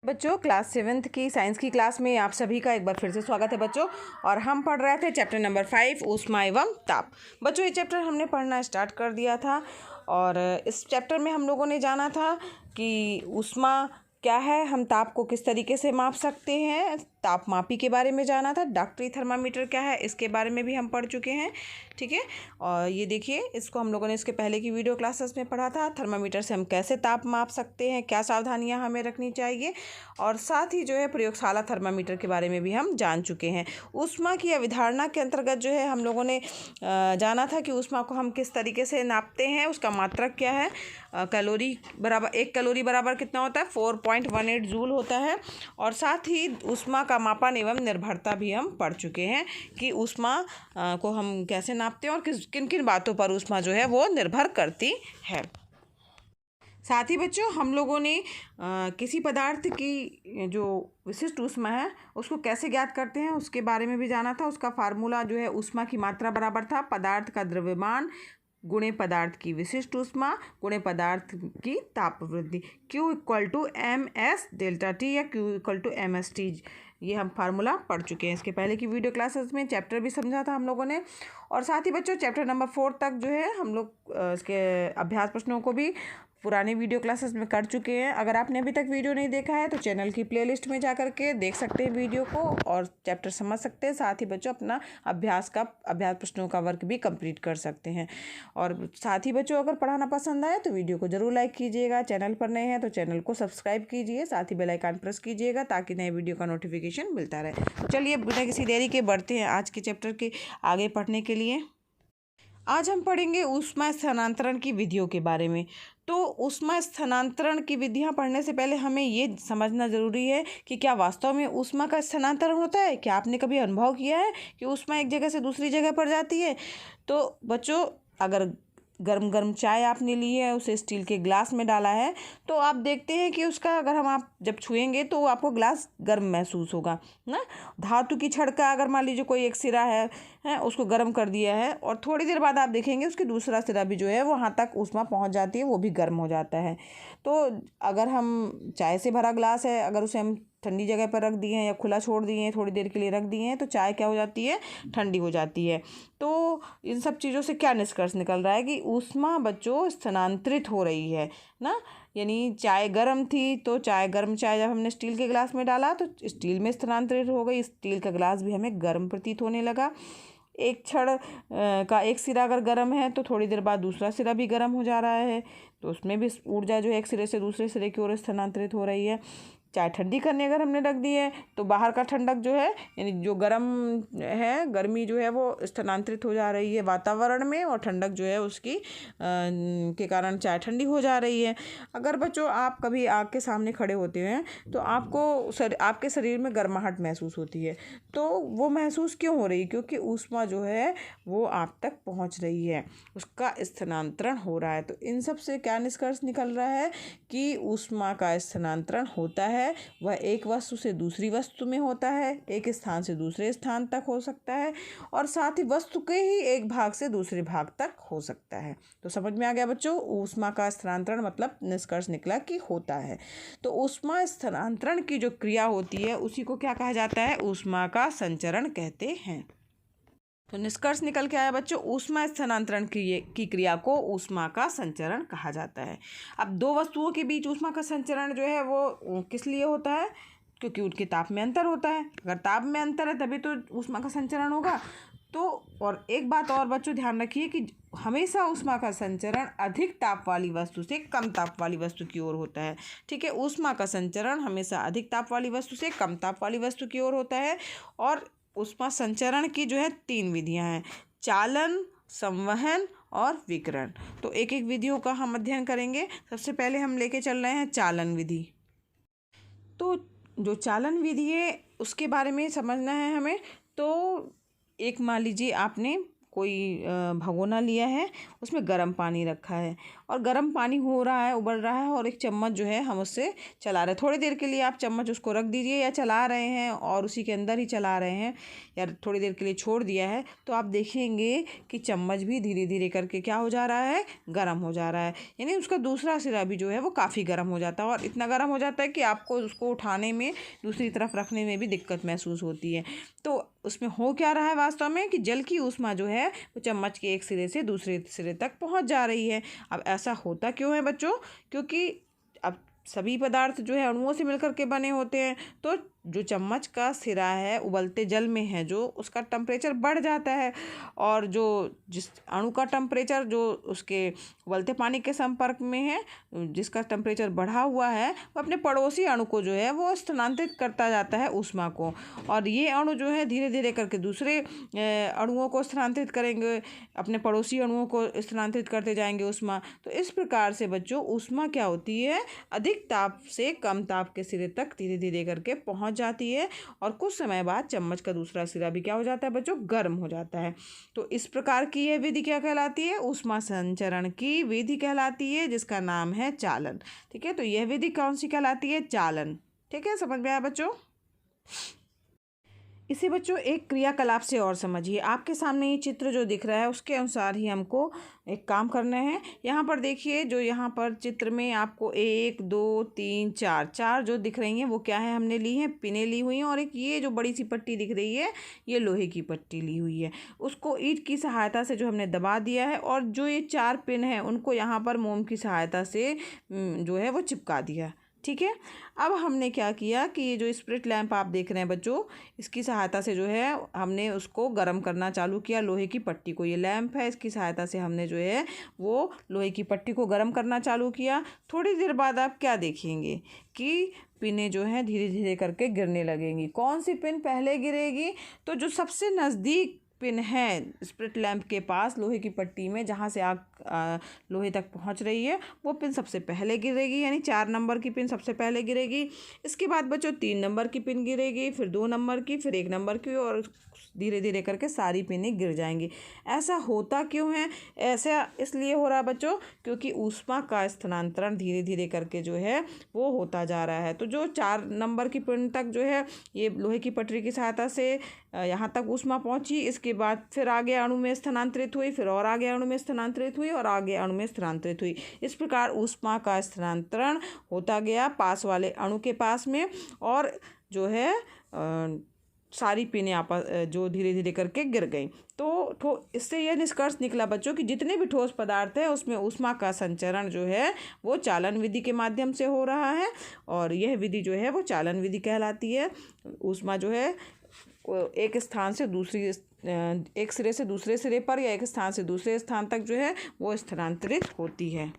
बच्चों class 7th की science की क्लास में आप सभी का एक बार फिर से स्वागत है बच्चों। और हम पढ़ रहे थे चैप्टर नंबर 5 ऊष्मा एवं ताप। बच्चों ये चैप्टर हमने पढ़ना स्टार्ट कर दिया था और इस चैप्टर में हम लोगों ने जाना था कि ऊष्मा क्या है, हम ताप को किस तरीके से माप सकते हैं, तापमापी के बारे में जाना था। डॉक्टरी थर्मामीटर क्या है इसके बारे में भी हम पढ़ चुके हैं, ठीक है। और ये देखिए, इसको हम लोगों ने इसके पहले की वीडियो क्लासेस में पढ़ा था। थर्मामीटर से हम कैसे ताप माप सकते हैं, क्या सावधानियां हमें रखनी चाहिए, और साथ ही जो है प्रयोगशाला थर्मामीटर के बारे में भी हम जान चुके हैं। ऊष्मा की अवधारणा के अंतर्गत जो है हम लोगों ने जाना था कि ऊष्मा को हम किस तरीके से नापते हैं, उसका मात्रक क्या है। कैलोरी बराबर 1 कैलोरी बराबर कितना होता है, 4.18 जूल होता है। और साथ ही ऊष्मा का मापन एवं निर्भरता भी हम पढ़ चुके हैं कि ऊष्मा को हम कैसे नापते हैं और किन किन बातों पर ऊष्मा जो है वो निर्भर करती है। साथ ही बच्चों हम लोगों ने किसी पदार्थ की जो विशिष्ट ऊष्मा है उसको कैसे ज्ञात करते हैं उसके बारे में भी जाना था। उसका फार्मूला जो है ऊष्मा की मात्रा बराबर था पदार्थ का द्रव्यमान गुणे पदार्थ की विशिष्ट ऊष्मा गुणे पदार्थ की ताप वृद्धि, Q = MS डेल्टा T या Q = MS T। ये हम फार्मूला पढ़ चुके हैं। इसके पहले की वीडियो क्लासेस में चैप्टर भी समझा था हम लोगों ने। और साथ ही बच्चों चैप्टर नंबर 4 तक जो है हम लोग इसके अभ्यास प्रश्नों को भी पुरानी वीडियो क्लासेस में कर चुके हैं। अगर आपने अभी तक वीडियो नहीं देखा है तो चैनल की प्लेलिस्ट में जा कर के देख सकते हैं वीडियो को और चैप्टर समझ सकते हैं। साथ ही बच्चों अपना अभ्यास प्रश्नों का वर्क भी कंप्लीट कर सकते हैं। और साथ ही बच्चों अगर पढ़ाना पसंद आए तो वीडियो को ज़रूर लाइक कीजिएगा। चैनल पर नए हैं तो चैनल को सब्सक्राइब कीजिए, साथ ही बेल आइकन प्रेस कीजिएगा ताकि नए वीडियो का नोटिफिकेशन मिलता रहे। तो चलिए बिना किसी देरी के बढ़ते हैं आज के चैप्टर के आगे पढ़ने के लिए। आज हम पढ़ेंगे ऊष्मा स्थानांतरण की विधियों के बारे में। तो ऊष्मा स्थानांतरण की विधियां पढ़ने से पहले हमें ये समझना ज़रूरी है कि क्या वास्तव में ऊष्मा का स्थानांतरण होता है। क्या आपने कभी अनुभव किया है कि ऊष्मा एक जगह से दूसरी जगह पर जाती है। तो बच्चों अगर गर्म गर्म चाय आपने ली है, उसे स्टील के ग्लास में डाला है, तो आप देखते हैं कि उसका अगर आप जब छुएंगे तो आपको ग्लास गर्म महसूस होगा ना। धातु की छड़ का अगर मान लीजिए कोई एक सिरा है उसको गर्म कर दिया है और थोड़ी देर बाद आप देखेंगे उसके दूसरा सिरा भी जो है वहाँ तक ऊष्मा पहुँच जाती है, वो भी गर्म हो जाता है। तो अगर हम चाय से भरा ग्लास है, अगर उसे हम ठंडी जगह पर रख दिए हैं या खुला छोड़ दिए हैं, थोड़ी देर के लिए रख दिए हैं, तो चाय क्या हो जाती है, ठंडी हो जाती है। तो इन सब चीज़ों से क्या निष्कर्ष निकल रहा है कि ऊष्मा बच्चों स्थानांतरित हो रही है ना। यानी चाय गर्म थी तो गर्म चाय जब हमने स्टील के गिलास में डाला तो स्टील में स्थानांतरित हो गई, स्टील का गिलास भी हमें गर्म प्रतीत होने लगा। एक छड़ का एक सिरा अगर गर्म है तो थोड़ी देर बाद दूसरा सिरा भी गर्म हो जा रहा है, तो उसमें भी ऊर्जा जो है एक सिरे से दूसरे सिरे की ओर स्थानांतरित हो रही है। चाय ठंडी करने अगर हमने रख दी है तो बाहर का ठंडक जो है यानी जो गर्म है, गर्मी जो है वो स्थानांतरित हो जा रही है वातावरण में और ठंडक जो है उसकी के कारण चाय ठंडी हो जा रही है। अगर बच्चों आप कभी आग के सामने खड़े होते हैं तो आपको आपके शरीर में गर्माहट महसूस होती है। तो वो महसूस क्यों हो रही है, क्योंकि ऊष्मा जो है वो आप तक पहुंच रही है, उसका स्थानांतरण हो रहा है। तो इन सब से क्या निष्कर्ष निकल रहा है कि ऊष्मा का स्थानांतरण होता है। वह एक वस्तु से दूसरी वस्तु में होता है, एक स्थान से दूसरे स्थान तक हो सकता है और साथ ही वस्तु के ही एक भाग से दूसरे भाग तक हो सकता है। तो समझ में आ गया बच्चों, ऊष्मा का स्थानांतरण मतलब निष्कर्ष निकला कि होता है। तो ऊष्मा स्थानांतरण की जो क्रिया होती है उसी को क्या कहा जाता है, ऊष्मा का संचरण कहते हैं। तो निष्कर्ष निकल के आया बच्चों, ऊष्मा स्थानांतरण की क्रिया को ऊष्मा का संचरण कहा जाता है। अब दो वस्तुओं के बीच ऊष्मा का संचरण जो है वो किस लिए होता है, क्योंकि उनके ताप में अंतर होता है। अगर ताप में अंतर है तभी तो ऊष्मा का संचरण होगा। तो और एक बात और बच्चों ध्यान रखिए कि हमेशा ऊष्मा का संचरण अधिक ताप वाली वस्तु से कम ताप वाली वस्तु की ओर होता है, ठीक है। ऊष्मा का संचरण हमेशा अधिक ताप वाली वस्तु से कम ताप वाली वस्तु की ओर होता है। और ऊष्मा संचरण की जो है 3 विधियां हैं, चालन, संवहन और विकिरण। तो एक एक विधियों का हम अध्ययन करेंगे। सबसे पहले हम लेके चल रहे हैं चालन विधि। तो जो चालन विधि है उसके बारे में समझना है हमें। तो एक मान लीजिए आपने कोई भगोना लिया है, उसमें गर्म पानी रखा है और गर्म पानी हो रहा है, उबल रहा है और एक चम्मच जो है हम उससे चला रहे हैं। थोड़ी देर के लिए आप चम्मच उसको रख दीजिए, या चला रहे हैं और उसी के अंदर ही चला रहे हैं या थोड़ी देर के लिए छोड़ दिया है, तो आप देखेंगे कि चम्मच भी धीरे धीरे करके क्या हो जा रहा है, गर्म हो जा रहा है। यानी उसका दूसरा सिरा भी जो है वो काफ़ी गर्म हो जाता है और इतना गर्म हो जाता है कि आपको उसको उठाने में, दूसरी तरफ रखने में भी दिक्कत महसूस होती है। तो उसमें हो क्या रहा है वास्तव में कि जल की ऊष्मा जो है वो चम्मच के एक सिरे से दूसरे सिरे तक पहुंच जा रही है। अब ऐसा होता क्यों है बच्चों? क्योंकि अब सभी पदार्थ जो है अणुओं से मिलकर के बने होते हैं, तो जो चम्मच का सिरा है उबलते जल में है जो, उसका टेम्परेचर बढ़ जाता है और जो जिस अणु का टेम्परेचर जो उसके उबलते पानी के संपर्क में है, जिसका टेम्परेचर बढ़ा हुआ है, वो अपने पड़ोसी अणु को जो है वो स्थानांतरित करता जाता है ऊष्मा को, और ये अणु जो है धीरे धीरे करके दूसरे अणुओं को स्थानांतरित करेंगे, अपने पड़ोसी अणुओं को स्थानांतरित करते जाएंगे ऊष्मा। तो इस प्रकार से बच्चों ऊष्मा क्या होती है, अधिक ताप से कम ताप के सिरे तक धीरे धीरे करके पहुंच जाती है और कुछ समय बाद चम्मच का दूसरा सिरा भी क्या हो जाता है बच्चों, गर्म हो जाता है। तो इस प्रकार की यह विधि क्या कहलाती है, ऊष्मा संचरण की विधि कहलाती है, जिसका नाम है चालन। ठीक है, तो यह विधि कौन सी कहलाती है, चालन। ठीक है, समझ में आया बच्चों? इसे बच्चों एक क्रियाकलाप से और समझिए। आपके सामने ये चित्र जो दिख रहा है उसके अनुसार ही हमको एक काम करना है। यहाँ पर देखिए, जो यहाँ पर चित्र में आपको 1 2 3 4 जो दिख रही हैं वो क्या है, हमने ली हैं, पिनें ली हुई हैं, और एक ये जो बड़ी सी पट्टी दिख रही है ये लोहे की पट्टी ली हुई है। उसको ईंट की सहायता से जो हमने दबा दिया है, और जो ये 4 पिन है उनको यहाँ पर मोम की सहायता से जो है वो चिपका दिया। ठीक है, अब हमने क्या किया कि ये जो स्प्रिट लैंप आप देख रहे हैं बच्चों, इसकी सहायता से जो है हमने उसको गर्म करना चालू किया, लोहे की पट्टी को। ये लैंप है, इसकी सहायता से हमने जो है वो लोहे की पट्टी को गर्म करना चालू किया। थोड़ी देर बाद आप क्या देखेंगे कि पिनें जो हैं धीरे धीरे करके गिरने लगेंगी। कौन सी पिन पहले गिरेगी? तो जो सबसे नज़दीक पिन है स्प्रिट लैंप के पास लोहे की पट्टी में, जहाँ से आग लोहे तक पहुँच रही है, वो पिन सबसे पहले गिरेगी, यानी 4 नंबर की पिन सबसे पहले गिरेगी। इसके बाद बच्चों 3 नंबर की पिन गिरेगी, फिर 2 नंबर की, फिर 1 नंबर की, और धीरे धीरे करके सारी पिनें गिर जाएंगी। ऐसा होता क्यों है? ऐसा इसलिए हो रहा है बच्चों क्योंकि ऊष्मा का स्थानांतरण धीरे धीरे करके जो है वो होता जा रहा है। तो जो 4 नंबर की पिन तक जो है ये लोहे की पटरी की सहायता से यहाँ तक ऊष्मा पहुँची, इसके बाद फिर आगे अणु में स्थानांतरित हुई, फिर और आगे अणु में स्थानांतरित हुई, और आगे अणु में स्थानांतरित हुई। इस प्रकार ऊष्मा का स्थानांतरण होता गया पास वाले अणु के पास में, और जो है सारी पिनें आपस जो धीरे धीरे करके गिर गई। तो इससे यह निष्कर्ष निकला बच्चों कि जितने भी ठोस पदार्थ है उसमें ऊष्मा का संचरण जो है वो चालन विधि के माध्यम से हो रहा है, और यह विधि जो है वो चालन विधि कहलाती है। ऊष्मा जो है एक स्थान से दूसरी, एक सिरे से दूसरे सिरे पर या एक स्थान से दूसरे स्थान तक जो है वो स्थानांतरित होती है।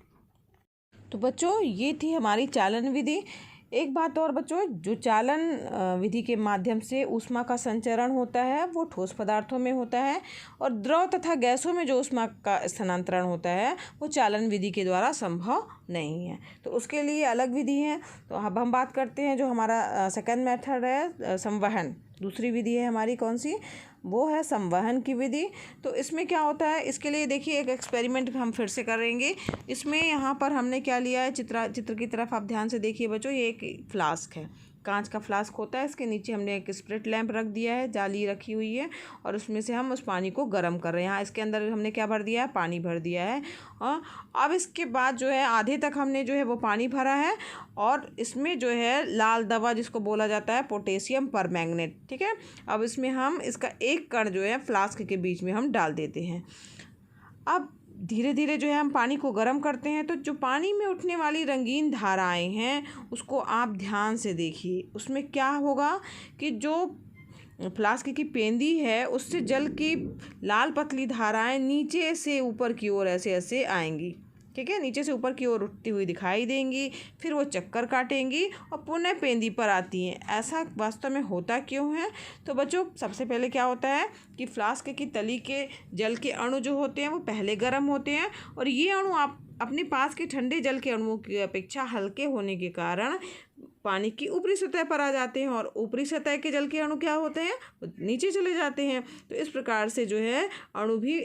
तो बच्चों ये थी हमारी चालन विधि। एक बात और बच्चों, जो चालन विधि के माध्यम से ऊष्मा का संचरण होता है वो ठोस पदार्थों में होता है, और द्रव तथा गैसों में जो ऊष्मा का स्थानांतरण होता है वो चालन विधि के द्वारा संभव नहीं है। तो उसके लिए अलग विधि है। तो अब हम बात करते हैं जो हमारा सेकंड मेथड है, संवहन। दूसरी विधि है हमारी कौन सी, वो है संवहन की विधि। तो इसमें क्या होता है, इसके लिए देखिए एक एक्सपेरिमेंट हम फिर से करेंगे। इसमें यहाँ पर हमने क्या लिया है, चित्र की तरफ आप ध्यान से देखिए बच्चों। ये एक फ्लास्क है, कांच का फ्लास्क होता है। इसके नीचे हमने एक स्प्रिट लैंप रख दिया है, जाली रखी हुई है, और उसमें से हम उस पानी को गर्म कर रहे हैं। यहाँ इसके अंदर हमने क्या भर दिया है, पानी भर दिया है। अब इसके बाद जो है आधे तक हमने जो है वो पानी भरा है, और इसमें जो है लाल दवा जिसको बोला जाता है पोटेशियम परमैंगनेट। ठीक है, अब इसमें हम इसका एक कण जो है फ्लास्क के बीच में हम डाल देते हैं। अब धीरे धीरे जो है हम पानी को गर्म करते हैं। तो जो पानी में उठने वाली रंगीन धाराएं हैं उसको आप ध्यान से देखिए। उसमें क्या होगा कि जो फ्लास्क की पेंदी है उससे जल की लाल पतली धाराएं नीचे से ऊपर की ओर ऐसे ऐसे आएंगी। ठीक है, नीचे से ऊपर की ओर उठती हुई दिखाई देंगी, फिर वो चक्कर काटेंगी और पुनः पेंदी पर आती हैं। ऐसा वास्तव में होता क्यों है? तो बच्चों सबसे पहले क्या होता है कि फ्लास्क की तली के जल के अणु जो होते हैं वो पहले गर्म होते हैं, और ये अणु आप अपने पास के ठंडे जल के अणुओं की अपेक्षा हल्के होने के कारण पानी की ऊपरी सतह पर आ जाते हैं और ऊपरी सतह के जल के अणु क्या होते हैं, वो नीचे चले जाते हैं। तो इस प्रकार से जो है अणु भी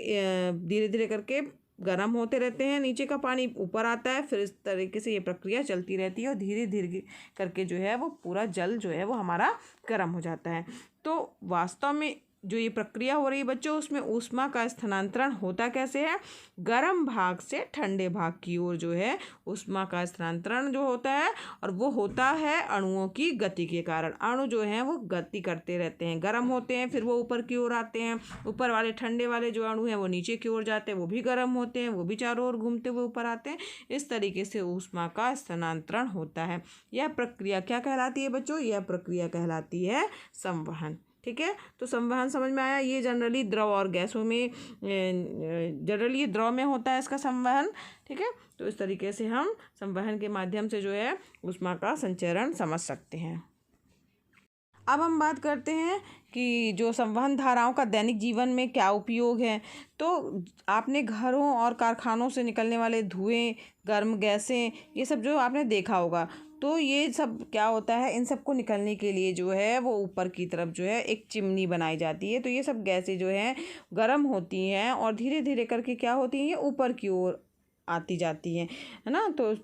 धीरे धीरे करके गर्म होते रहते हैं, नीचे का पानी ऊपर आता है, फिर इस तरीके से ये प्रक्रिया चलती रहती है और धीरे धीरे करके जो है वो पूरा जल जो है वो हमारा गर्म हो जाता है। तो वास्तव में जो ये प्रक्रिया हो रही है बच्चों, उसमें ऊष्मा का स्थानांतरण होता कैसे है, गर्म भाग से ठंडे भाग की ओर जो है ऊष्मा का स्थानांतरण जो होता है, और वो होता है अणुओं की गति के कारण। अणु जो हैं वो गति करते रहते हैं, गर्म होते हैं, फिर वो ऊपर की ओर आते हैं, ऊपर वाले ठंडे वाले जो अणु हैं वो नीचे की ओर जाते हैं, वो भी गर्म होते हैं, वो भी चारों ओर घूमते हुए ऊपर आते हैं। इस तरीके से ऊष्मा का स्थानांतरण होता है। यह प्रक्रिया क्या कहलाती है बच्चों, यह प्रक्रिया कहलाती है संवहन। ठीक है, तो संवहन समझ में आया। ये जनरली द्रव और गैसों में, जनरली ये द्रव में होता है इसका संवहन। ठीक है, तो इस तरीके से हम संवहन के माध्यम से जो है ऊष्मा का संचरण समझ सकते हैं। अब हम बात करते हैं कि जो संवहन धाराओं का दैनिक जीवन में क्या उपयोग है। तो आपने घरों और कारखानों से निकलने वाले धुएं, गर्म गैसें, ये सब जो आपने देखा होगा, तो ये सब क्या होता है, इन सब को निकलने के लिए जो है वो ऊपर की तरफ जो है एक चिमनी बनाई जाती है। तो ये सब गैसें जो हैं गर्म होती हैं और धीरे धीरे करके क्या होती हैं, ये ऊपर की ओर आती जाती हैं, है ना। तो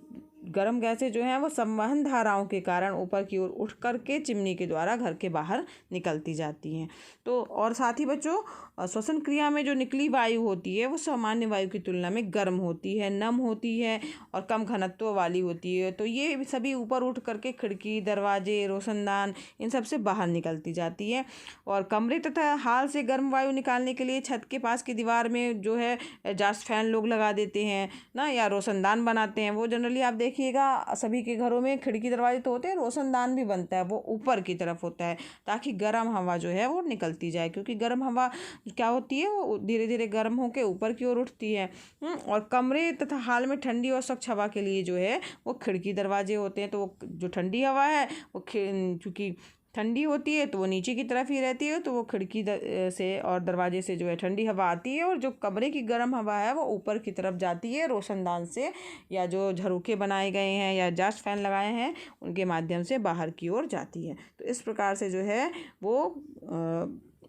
गर्म गैसें जो हैं वो संवहन धाराओं के कारण ऊपर की ओर उठ करके चिमनी के द्वारा घर के बाहर निकलती जाती हैं। तो और साथ ही बच्चों, श्वसन क्रिया में जो निकली वायु होती है वो सामान्य वायु की तुलना में गर्म होती है, नम होती है और कम घनत्व वाली होती है। तो ये सभी ऊपर उठ करके खिड़की, दरवाजे, रोशनदान, इन सब से बाहर निकलती जाती है। और कमरे तथा हाल से गर्म वायु निकालने के लिए छत के पास की दीवार में जो है एग्जॉस्ट फैन लोग लगा देते हैं ना, या रोशनदान बनाते हैं। वो जनरली आप देखिएगा सभी के घरों में खिड़की दरवाजे तो होते हैं, रोशनदान भी बनता है, वो ऊपर की तरफ होता है ताकि गर्म हवा जो है वो निकलती जाए, क्योंकि गर्म हवा क्या होती है वो धीरे धीरे गर्म होकर ऊपर की ओर उठती है। और कमरे तथा हाल में ठंडी और स्वच्छ हवा के लिए जो है वो खिड़की दरवाजे होते हैं। तो वो जो ठंडी हवा है वो चूँकि ठंडी होती है तो वो नीचे की तरफ ही रहती है, तो वो खिड़की से और दरवाजे से जो है ठंडी हवा आती है, और जो कमरे की गर्म हवा है वो ऊपर की तरफ जाती है रोशनदान से, या जो झरोखे बनाए गए हैं या एग्जॉस्ट फैन लगाए हैं उनके माध्यम से बाहर की ओर जाती है। तो इस प्रकार से जो है वो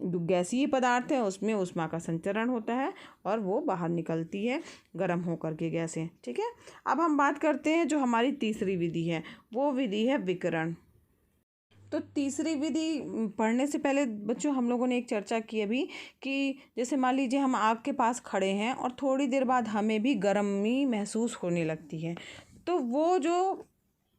गैसीय पदार्थ है उसमें ऊष्मा का संचरण होता है और वो बाहर निकलती है गर्म होकर के गैसें। ठीक है, अब हम बात करते हैं जो हमारी तीसरी विधि है, वो विधि है विकिरण। तो तीसरी विधि पढ़ने से पहले बच्चों हम लोगों ने एक चर्चा की अभी कि जैसे मान लीजिए हम आग के पास खड़े हैं और थोड़ी देर बाद हमें भी गर्मी महसूस होने लगती है, तो वो जो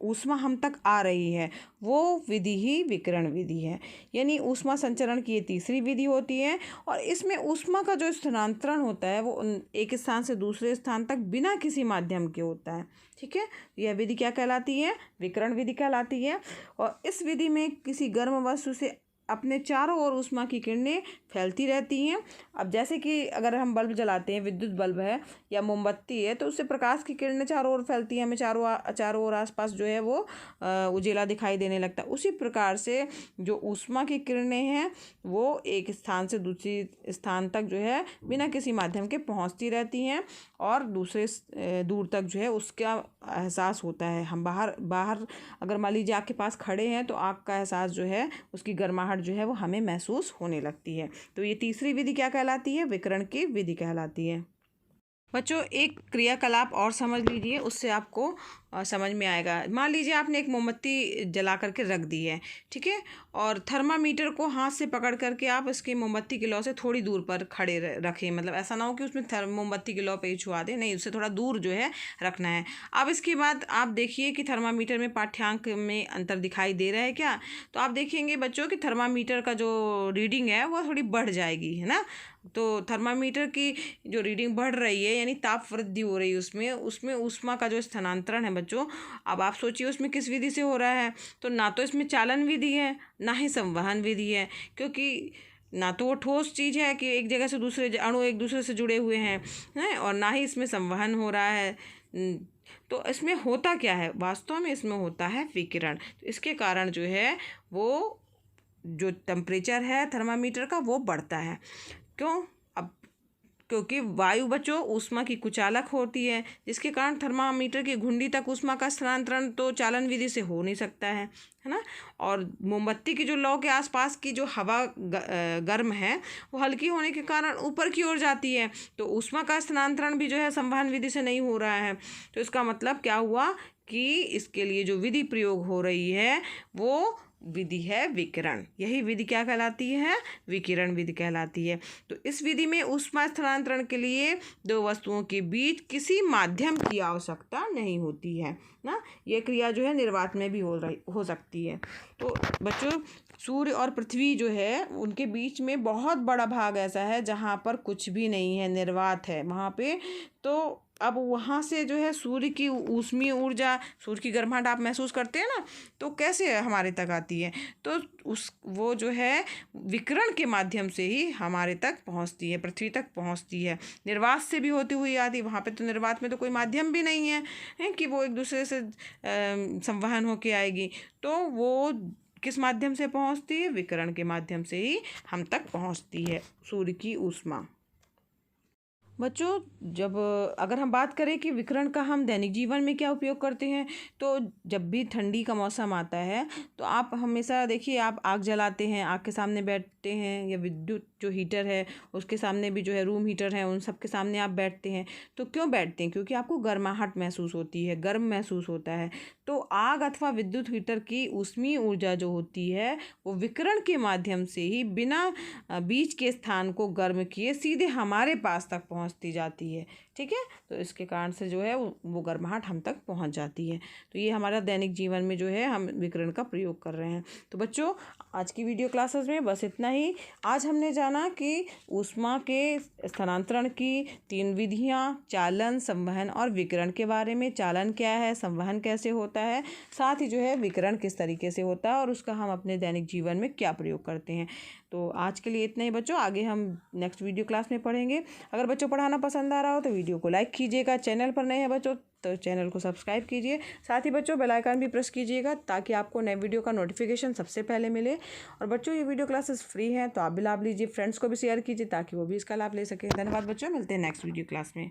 ऊष्मा हम तक आ रही है वो विधि ही विकिरण विधि है। यानी ऊष्मा संचरण की ये तीसरी विधि होती है, और इसमें ऊष्मा का जो स्थानांतरण होता है वो एक स्थान से दूसरे स्थान तक बिना किसी माध्यम के होता है। ठीक है, यह विधि क्या कहलाती है, विकिरण विधि कहलाती है। और इस विधि में किसी गर्म वस्तु से अपने चारों ओर ऊष्मा की किरणें फैलती रहती हैं। अब जैसे कि अगर हम बल्ब जलाते हैं, विद्युत बल्ब है या मोमबत्ती है, तो उससे प्रकाश की किरणें चारों ओर फैलती हैं, हमें चारों ओर आसपास जो है वो उजेला दिखाई देने लगता है। उसी प्रकार से जो ऊष्मा की किरणें हैं वो एक स्थान से दूसरी स्थान तक जो है बिना किसी माध्यम के पहुंचती रहती हैं, और दूसरे दूर तक जो है उसका एहसास होता है। हम बाहर अगर मान लीजिए आग के पास खड़े हैं तो आग का एहसास जो है, उसकी गर्माहट जो है वो हमें महसूस होने लगती है। तो ये तीसरी विधि क्या कहलाती है, विकिरण की विधि कहलाती है। बच्चों एक क्रियाकलाप और समझ लीजिए, उससे आपको समझ में आएगा। मान लीजिए आपने एक मोमबत्ती जला करके रख दी है, ठीक है, और थर्मामीटर को हाथ से पकड़ करके आप इसकी मोमबत्ती की लौ से थोड़ी दूर पर खड़े रखें। मतलब ऐसा ना हो कि उसमें मोमबत्ती की लौ पे ही छुआ दें, नहीं, उससे थोड़ा दूर जो है रखना है। अब इसके बाद आप देखिए कि थर्मामीटर में पाठ्यांक में अंतर दिखाई दे रहा है क्या। तो आप देखेंगे बच्चों कि थर्मामीटर का जो रीडिंग है वो थोड़ी बढ़ जाएगी, है ना। तो थर्मामीटर की जो रीडिंग बढ़ रही है यानी ताप वृद्धि हो रही है उसमें ऊष्मा का जो स्थानांतरण है बच्चों, अब आप सोचिए उसमें किस विधि से हो रहा है। तो ना तो इसमें चालन विधि है, ना ही संवहन विधि है, क्योंकि ना तो वो ठोस चीज़ है कि एक जगह से दूसरे अणु एक दूसरे से जुड़े हुए हैं, और ना ही इसमें संवहन हो रहा है। तो इसमें होता क्या है, वास्तव में इसमें होता है विकिरण। तो इसके कारण जो है वो जो टेम्परेचर है थर्मामीटर का वो बढ़ता है। क्यों? अब क्योंकि वायु बच्चों ऊष्मा की कुचालक होती है, जिसके कारण थर्मामीटर की घुंडी तक ऊष्मा का स्थानांतरण तो चालन विधि से हो नहीं सकता है ना। और मोमबत्ती की जो लौ के आसपास की जो हवा गर्म है वो हल्की होने के कारण ऊपर की ओर जाती है, तो ऊष्मा का स्थानांतरण भी जो है संवहन विधि से नहीं हो रहा है। तो इसका मतलब क्या हुआ कि इसके लिए जो विधि प्रयोग हो रही है वो विधि है विकिरण। यही विधि क्या कहलाती है? विकिरण विधि कहलाती है। तो इस विधि में ऊष्मा स्थानांतरण के लिए दो वस्तुओं के बीच किसी माध्यम की आवश्यकता नहीं होती है ना। यह क्रिया जो है निर्वात में भी हो सकती है। तो बच्चों सूर्य और पृथ्वी जो है उनके बीच में बहुत बड़ा भाग ऐसा है जहाँ पर कुछ भी नहीं है, निर्वात है वहाँ पे। तो अब वहाँ से जो है सूर्य की ऊष्मीय ऊर्जा, सूर्य की गर्माहट आप महसूस करते हैं ना, तो कैसे हमारे तक आती है? तो वो जो है विकिरण के माध्यम से ही हमारे तक पहुँचती है, पृथ्वी तक पहुँचती है। निर्वात से भी होती हुई आती, वहाँ पे तो निर्वात में तो कोई माध्यम भी नहीं है कि वो एक दूसरे से संवहन होके आएगी। तो वो किस माध्यम से पहुँचती है? विकिरण के माध्यम से ही हम तक पहुँचती है सूर्य की ऊष्मा। बच्चों जब अगर हम बात करें कि विकिरण का हम दैनिक जीवन में क्या उपयोग करते हैं, तो जब भी ठंडी का मौसम आता है तो आप हमेशा देखिए, आप आग जलाते हैं, आग के सामने बैठते हैं, या विद्युत जो हीटर है उसके सामने भी जो है रूम हीटर है, उन सब के सामने आप बैठते हैं। तो क्यों बैठते हैं? क्योंकि आपको गर्माहट महसूस होती है, गर्म महसूस होता है। तो आग अथवा विद्युत हीटर की ऊष्मीय ऊर्जा जो होती है वो विकिरण के माध्यम से ही बिना बीच के स्थान को गर्म किए सीधे हमारे पास तक पहुंचती जाती है। ठीक है, तो इसके कारण से जो है वो गर्माहट हम तक पहुंच जाती है। तो ये हमारा दैनिक जीवन में जो है हम विकिरण का प्रयोग कर रहे हैं। तो बच्चों आज की वीडियो क्लासेस में बस इतना ही। आज हमने जाना कि ऊष्मा के स्थानांतरण की 3 विधियां, चालन, संवहन और विकिरण के बारे में। चालन क्या है, संवहन कैसे होता है, साथ ही जो है विकिरण किस तरीके से होता है और उसका हम अपने दैनिक जीवन में क्या प्रयोग करते हैं। तो आज के लिए इतना ही बच्चों, आगे हम नेक्स्ट वीडियो क्लास में पढ़ेंगे। अगर बच्चों पढ़ाना पसंद आ रहा हो तो वीडियो को लाइक कीजिएगा, चैनल पर नए हैं बच्चों तो चैनल को सब्सक्राइब कीजिए, साथ ही बच्चों बेल आइकन भी प्रेस कीजिएगा ताकि आपको नए वीडियो का नोटिफिकेशन सबसे पहले मिले। और बच्चों ये वीडियो क्लासेस फ्री हैं तो आप भी लाभ लीजिए, फ्रेंड्स को भी शेयर कीजिए ताकि वो भी इसका लाभ ले सकें। धन्यवाद बच्चों, मिलते हैं नेक्स्ट वीडियो क्लास में।